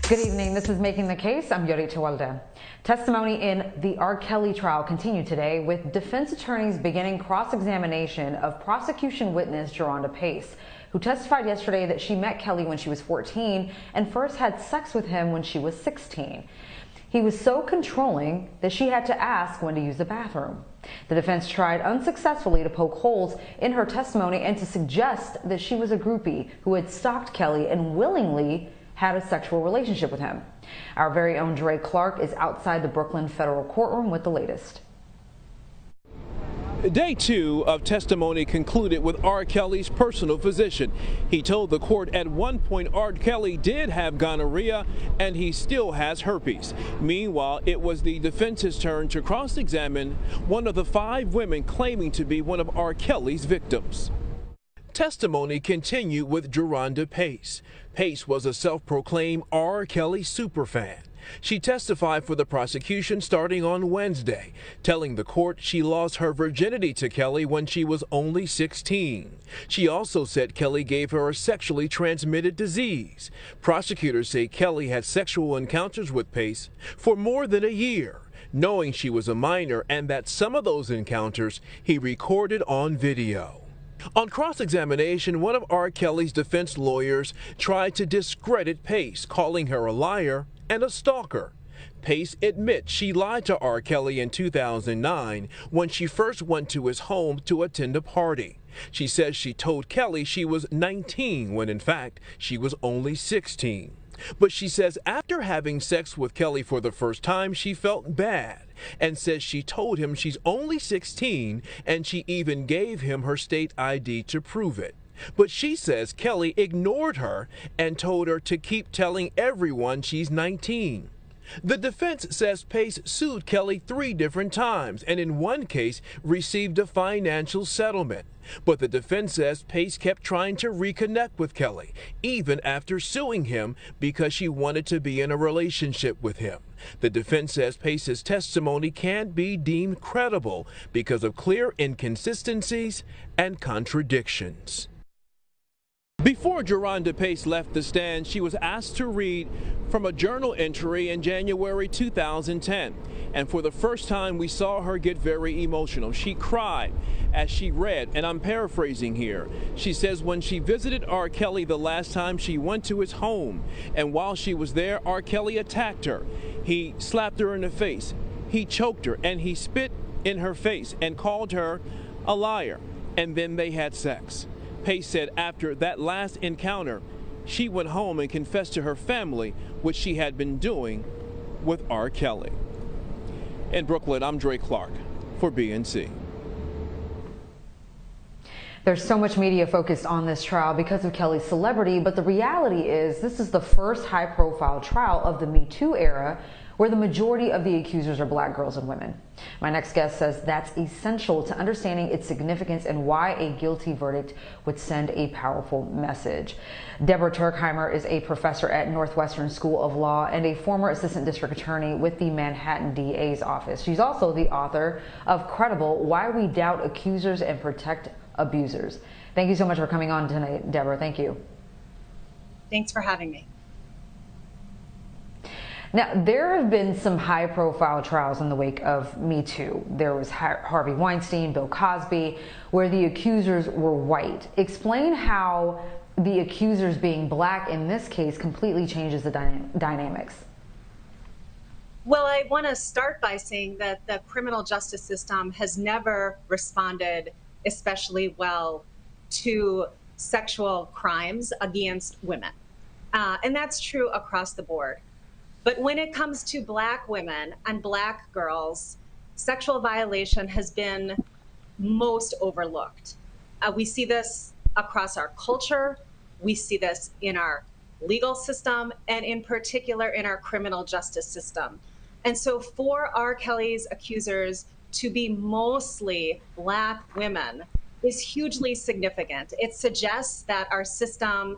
Good evening. This is Making the Case. I'm Yodit Tewolde. Testimony in the R. Kelly trial continued today with defense attorneys beginning cross-examination of prosecution witness Jerhonda Pace, who testified yesterday that she met Kelly when she was 14 and first had sex with him when she was 16. He was so controlling that she had to ask when to use the bathroom. The defense tried unsuccessfully to poke holes in her testimony and to suggest that she was a groupie who had stalked Kelly and willingly had a sexual relationship with him. Our very own Dre Clark is outside the Brooklyn federal courtroom with the latest. Day 2 of testimony concluded with R. Kelly's personal physician. He told the court at one point R. Kelly did have gonorrhea and he still has herpes. Meanwhile, it was the defense's turn to cross-examine one of the 5 women claiming to be one of R. Kelly's victims. Testimony continued with Jerhonda Pace. Pace was a self-proclaimed R. Kelly superfan. She testified for the prosecution starting on Wednesday, telling the court she lost her virginity to Kelly when she was only 16. She also said Kelly gave her a sexually transmitted disease. Prosecutors say Kelly had sexual encounters with Pace for more than a year, knowing she was a minor and that some of those encounters he recorded on video. On cross-examination, one of R. Kelly's defense lawyers tried to discredit Pace, calling her a liar and a stalker. Pace admits she lied to R. Kelly in 2009 when she first went to his home to attend a party. She says she told Kelly she was 19 when in fact she was only 16. But she says after having sex with Kelly for the first time, she felt bad and says she told him she's only 16 and she even gave him her state ID to prove it. But she says Kelly ignored her and told her to keep telling everyone she's 19. The defense says Pace sued Kelly 3 different times and in one case received a financial settlement. But the defense says Pace kept trying to reconnect with Kelly, even after suing him because she wanted to be in a relationship with him. The defense says Pace's testimony can't be deemed credible because of clear inconsistencies and contradictions. Before Jerhonda Pace left the stand, she was asked to read from a journal entry in January 2010. And for the first time, we saw her get very emotional. She cried as she read, and I'm paraphrasing here. She says when she visited R. Kelly the last time, she went to his home. And while she was there, R. Kelly attacked her. He slapped her in the face. He choked her and he spit in her face and called her a liar. And then they had sex. Pace said after that last encounter, she went home and confessed to her family what she had been doing with R. Kelly. In Brooklyn, I'm Dre Clark for BNC. There's so much media focused on this trial because of Kelly's celebrity, but the reality is this is the first high-profile trial of the Me Too era where the majority of the accusers are black girls and women. My next guest says that's essential to understanding its significance and why a guilty verdict would send a powerful message. Deborah Tuerkheimer is a professor at Northwestern School of Law and a former assistant district attorney with the Manhattan DA's office. She's also the author of Credible: Why We Doubt Accusers and Protect Abusers. Thank you so much for coming on tonight, Deborah. Thank you. Thanks for having me. Now, there have been some high-profile trials in the wake of Me Too. There was Harvey Weinstein, Bill Cosby, where the accusers were white. Explain how the accusers being black in this case completely changes the dynamics. Well, I want to start by saying that the criminal justice system has never responded especially well to sexual crimes against women. And that's true across the board. But when it comes to black women and black girls, sexual violation has been most overlooked. We see this across our culture. We see this in our legal system, and in particular in our criminal justice system. And so for R. Kelly's accusers to be mostly black women is hugely significant. It suggests that our system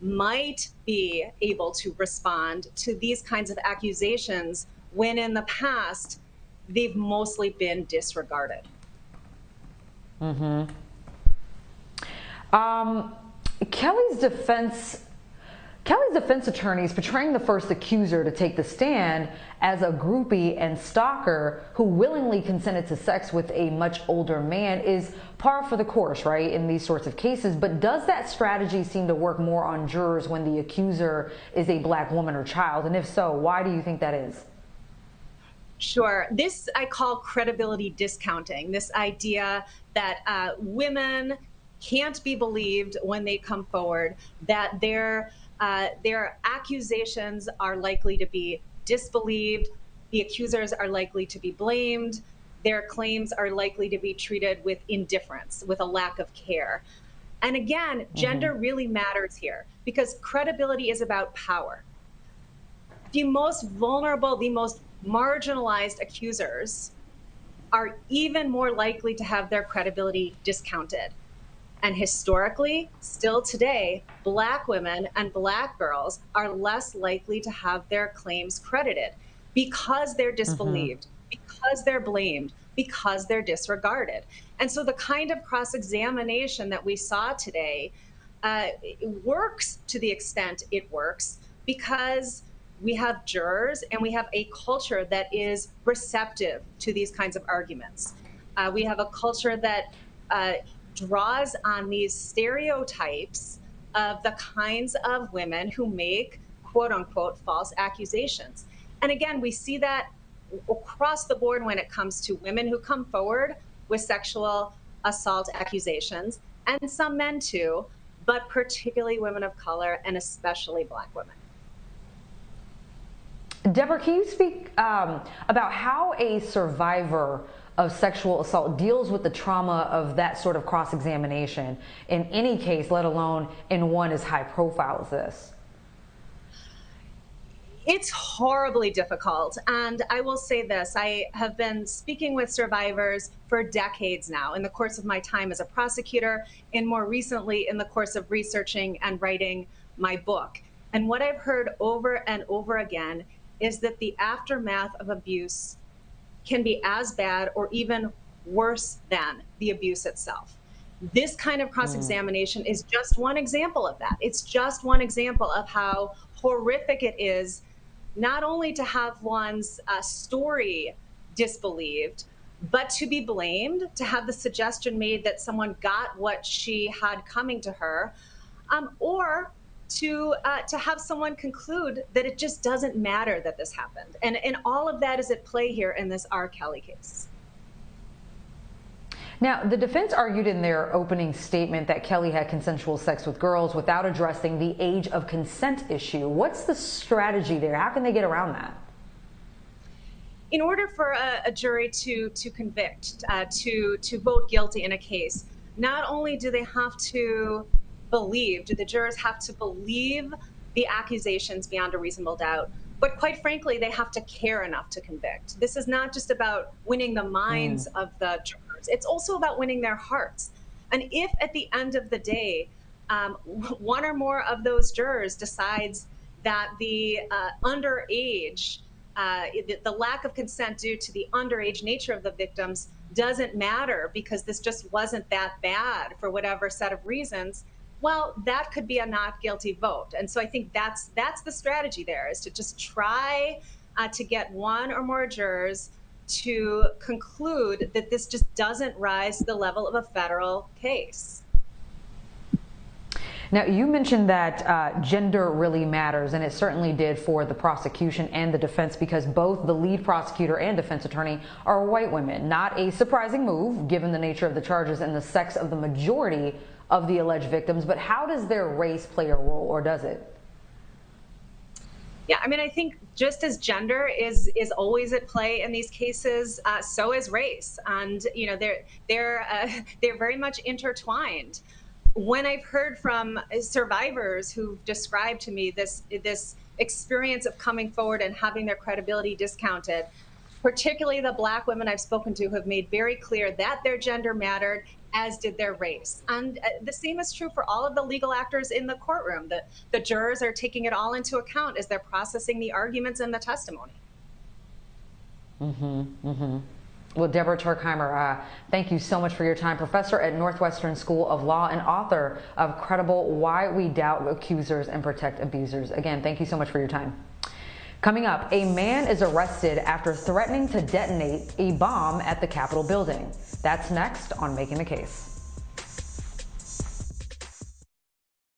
might be able to respond to these kinds of accusations when in the past they've mostly been disregarded. Kelly's defense Kelly's defense attorney is portraying the first accuser to take the stand as a groupie and stalker who willingly consented to sex with a much older man is par for the course, right, in these sorts of cases. But does that strategy seem to work more on jurors when the accuser is a black woman or child? And if so, why do you think that is? Sure. This I call credibility discounting, this idea that women can't be believed when they come forward, that their accusations are likely to be disbelieved, the accusers are likely to be blamed, their claims are likely to be treated with indifference, with a lack of care. And again, gender really matters here because credibility is about power. The most vulnerable, the most marginalized accusers are even more likely to have their credibility discounted. And historically, still today, black women and black girls are less likely to have their claims credited because they're disbelieved, because they're blamed, because they're disregarded. And so the kind of cross-examination that we saw today works to the extent it works because we have jurors and we have a culture that is receptive to these kinds of arguments. We have a culture that draws on these stereotypes of the kinds of women who make quote unquote false accusations. And again, we see that across the board when it comes to women who come forward with sexual assault accusations, and some men too, but particularly women of color and especially black women. Deborah, can you speak about how a survivor of sexual assault deals with the trauma of that sort of cross-examination in any case, let alone in one as high profile as this? It's horribly difficult. And I will say this, I have been speaking with survivors for decades now in the course of my time as a prosecutor and more recently in the course of researching and writing my book. And what I've heard over and over again is that the aftermath of abuse can be as bad or even worse than the abuse itself. This kind of cross-examination is just one example of that. It's just one example of how horrific it is not only to have one's story disbelieved, but to be blamed, to have the suggestion made that someone got what she had coming to her, or to have someone conclude that it just doesn't matter that this happened. And all of that is at play here in this R. Kelly case. Now, the defense argued in their opening statement that Kelly had consensual sex with girls without addressing the age of consent issue. What's the strategy there? How can they get around that? In order for a jury to convict, to vote guilty in a case, not only do they have to believe, do the jurors have to believe the accusations beyond a reasonable doubt, but quite frankly, they have to care enough to convict. This is not just about winning the minds of the jurors, it's also about winning their hearts. And if at the end of the day, one or more of those jurors decides that the underage, the lack of consent due to the underage nature of the victims doesn't matter because this just wasn't that bad for whatever set of reasons, well, that could be a not guilty vote. And so I think that's the strategy there, is to just try to get one or more jurors to conclude that this just doesn't rise to the level of a federal case. Now, you mentioned that gender really matters, and it certainly did for the prosecution and the defense because both the lead prosecutor and defense attorney are white women. Not a surprising move, given the nature of the charges and the sex of the majority of the alleged victims, but how does their race play a role, or does it? Yeah, I mean, I think just as gender is always at play in these cases, so is race, and you know they're very much intertwined. When I've heard from survivors who've described to me this experience of coming forward and having their credibility discounted, particularly the Black women I've spoken to have made very clear that their gender mattered, as did their race. And the same is true for all of the legal actors in the courtroom. The jurors are taking it all into account as they're processing the arguments and the testimony. Well, Deborah Tuerkheimer, thank you so much for your time. Professor at Northwestern School of Law and author of Credible: Why We Doubt Accusers and Protect Abusers. Again, thank you so much for your time. Coming up, a man is arrested after threatening to detonate a bomb at the Capitol building. That's next on Making the Case.